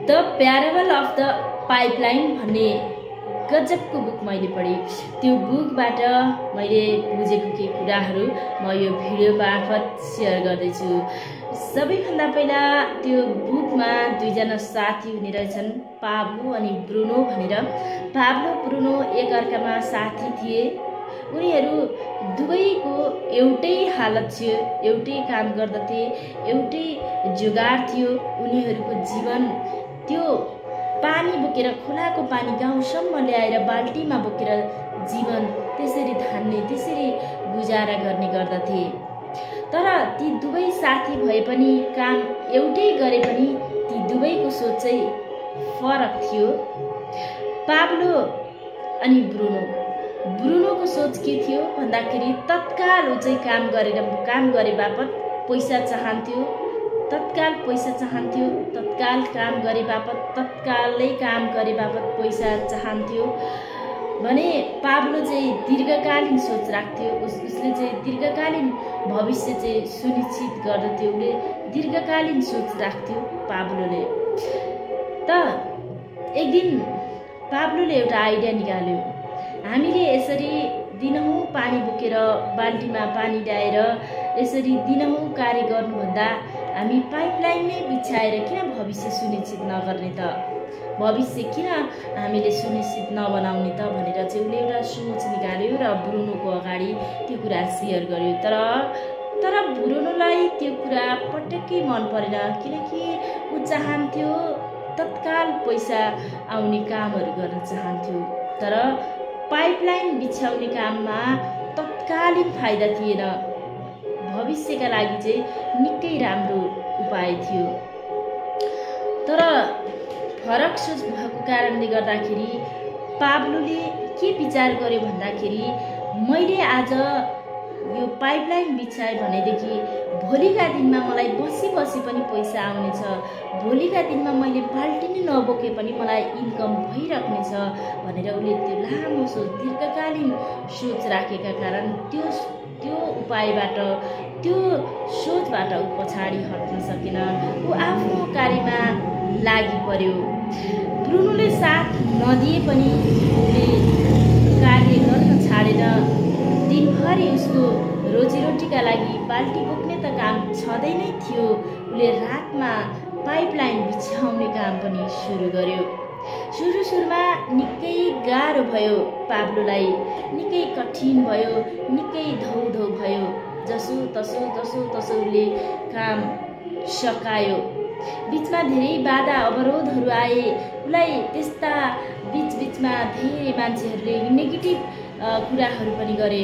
The प्याराबल of the pipeline भन्ने गजबको book मैले पढेँ। त्यो बुकबाट मैले बुझेको केही कुराहरू म यो भिडियो मार्फत सेयर गर्दैछु। सबैभन्दा पहिला त्यो बुकमा दुईजना साथी हुने रहेछन्, पाब्लो अनि ब्रुनो भनेर। पाब्लो ब्रुनो एकअर्कामा साथी थिए। उनीहरू दुवैको एउटै हालत थियो, एउटै काम गर्दथे, एउटै जुगाड थियो। उनीहरूको जीवन त्यो पानी बोकेर, खोलाको पानी गाउँसम्म ल्याएर बाल्टीमा बोकेर जीवन त्यसरी धान्ने, त्यसरी गुजारा गर्ने गर्दथे। तर ती दुवै साथी भए पनि, काम एउटै गरे पनि ती दुवैको सोच चाहिँ फरक थियो। पाब्लो अनि ब्रुनोको सोच के थियो भन्दाखेरि तत्काल ऊ चाहिँ काम गरे बापत पैसा चाहन्थ्यो, तत्काल पैसा चाहन्थ्यो, तत्काल काम गरे बापत, तत्कालै काम गरे बापत पैसा चाहन्थ्यो भने पाब्लो चाहिँ दीर्घकालीन सोच राख्थ्यो। उसले चाहिँ दीर्घकालीन भविष्य चाहिँ सुनिश्चित गर्दथ्यो। उसले दीर्घकालीन सोच राख्थ्यो पाब्लोले। त एक दिन पाब्लोले एउटा आइडिया निकाल्यो। हामीले यसरी दिनहुँ पानी बोकेर बाल्टीमा पानी ल्याएर यसरी दिनहुँ कार्य गर्नुभन्दा हामी पाइपलाइन नै बिछाएर किन भविष्य सुनिश्चित नगर्ने त, भविष्य किन हामीले सुनिश्चित नबनाउने त भनेर चाहिँ उसले एउटा सोच निकाल्यो र ब्रुनोको अगाडि त्यो कुरा सेयर गर्यो। तर ब्रुनोलाई त्यो कुरा पटक्कै मन परेन, किनकि ऊ चाहन्थ्यो तत्काल पैसा आउने कामहरू गर्न चाहन्थ्यो। तर पाइपलाइन बिछाउने काममा तत्कालीन फाइदा थिएन, भविष्यका लागि चाहिँ निकै राम्रो उपाय थियो। तर फरक सोच भएको कारणले गर्दाखेरि पाब्लोले के विचार गर्यो भन्दाखेरि मैले आज यो पाइपलाइन बिछाएँ भनेदेखि भोलिका दिनमा मलाई बसी पनि पैसा आउनेछ, भोलिका दिनमा मैले बाल्टी नै नबोके पनि मलाई इन्कम भइराख्नेछ भनेर उसले त्यो लामो सोच, दीर्घकालीन सोच राखेका कारण त्यो उपायबाट, त्यो सोचबाट ऊ पछाडि हट्न सकेन। ऊ आफ्नो कार्यमा लागि पर्यो। ब्रुनोले साथ नदिए पनि उसले कार्य गर्न छाडेन। दिनभरि उसको रोजीरोटीका लागि बाल्टी बोक्ने त काम छँदै नै थियो। उसले रातमा पाइपलाइन बिछाउने काम पनि सुरु गर्यो। सुरुमा निकै गाह्रो भयो पाब्लोलाई, निकै कठिन भयो, निकै धौधौ भयो। जसो तसो उसले काम सकायो। बिचमा धेरै बाधा अवरोधहरू आए। उसलाई त्यस्ता बिचमा धेरै मान्छेहरूले नेगेटिभ कुराहरू पनि गरे।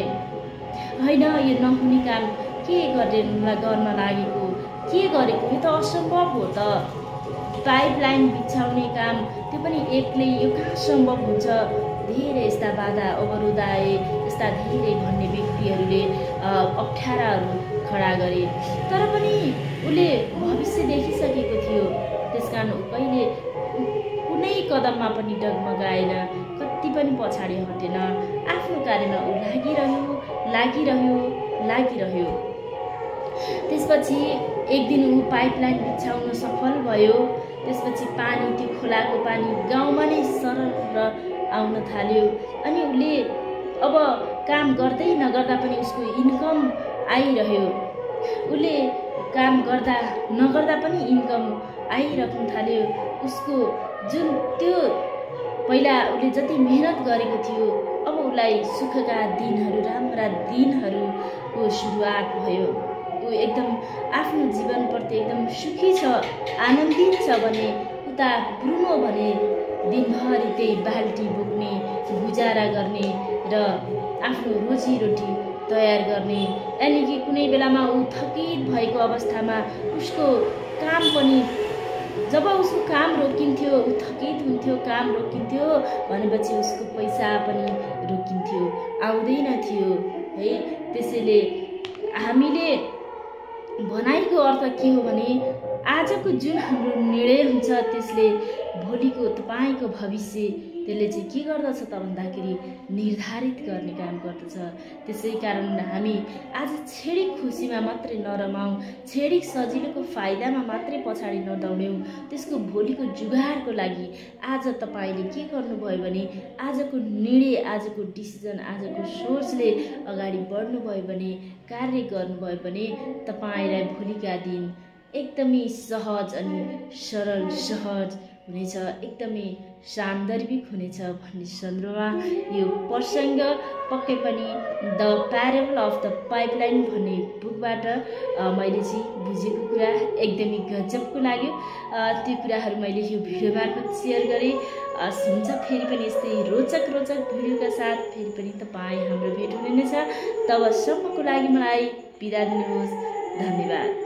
होइन, यो नहुने काम के गर्न लागेको, के गरेको, यो त असम्भव हो त, पाइपलाइन बिछाउने काम त्यो पनि एक्लै, यो कहाँ सम्भव हुन्छ। धेरै यस्ता बाधा अवरोध आए। यस्ता धेरै भन्ने व्यक्तिहरूले अप्ठ्याराहरू खडा गरे। तर पनि उसले भविष्य देखिसकेको थियो, त्यसकारण ऊ कहिले कुनै कदममा पनि डगमगाएन, कति पनि पछाडि हटेन। आफ्नो कार्यमा ऊ लागिरह्यो। त्यसपछि एक दिन ऊ पाइपलाइन बिछाउन सफल भयो। त्यसपछि पानी, त्यो खोलाको पानी गाउँमा नै सरर आउन थाल्यो। अनि उसले अब काम गर्दै नगर्दा पनि उसको इन्कम आइरह्यो। उसले काम गर्दा नगर्दा पनि इन्कम आइराख्न थाल्यो। उसको जुन त्यो पहिला उसले जति मेहनत गरेको थियो, अब उसलाई सुखका दिनहरू, राम्रा दिनहरूको सुरुवात भयो। ऊ एकदम आफ्नो जीवनप्रति एकदम सुखी छ, आनन्दित छ भने उता ब्रुनो भने दिनभरि त्यही बाल्टी बोक्ने, गुजारा गर्ने र आफ्नो रोजीरोटी तयार गर्ने। यानि कि कुनै बेलामा ऊ थकित भएको अवस्थामा उसको काम पनि, जब उसको काम रोकिन्थ्यो, ऊ थकित हुन्थ्यो, काम रोकिन्थ्यो भनेपछि उसको पैसा पनि रोकिन्थ्यो, आउँदैन थियो है। त्यसैले हामीले भनाइको अर्थ के हो भने आजको जुन हाम्रो निर्णय हुन्छ त्यसले भोलिको तपाईँको भविष्य त्यसले चाहिँ के गर्दछ त भन्दाखेरि निर्धारित गर्ने काम गर्दछ। त्यसै कारण हामी आज क्षणिक खुसीमा मात्रै नरमाउँ, क्षणिक सजिलोको फाइदामा मात्रै पछाडि नदौड्यौँ। त्यसको भोलिको जुगाडको लागि आज तपाईँले के गर्नुभयो भने आजको निर्णय, आजको डिसिजन, आजको सोचले अगाडि बढ्नुभयो भने, कार्य गर्नुभयो भने तपाईँलाई भोलिका दिन एकदमै सहज अनि सरल सहज हुनेछ, एकदमै सान्दर्भिक हुनेछ भन्ने सन्दर्भमा यो प्रसङ्ग पक्कै पनि द प्यारेबल अफ द पाइपलाइन भन्ने बुकबाट मैले चाहिँ बुझेको कुरा एकदमै गजबको लाग्यो। त्यो कुराहरू मैले यो भिडियो मार्फत सेयर गरेँ। हुन्छ फेरि पनि यस्तै रोचक भिडियोका साथ फेरि पनि तपाईँ हाम्रो भेट हुने नै छ। तबसम्मको लागि मलाई बिदा दिनुहोस्। धन्यवाद।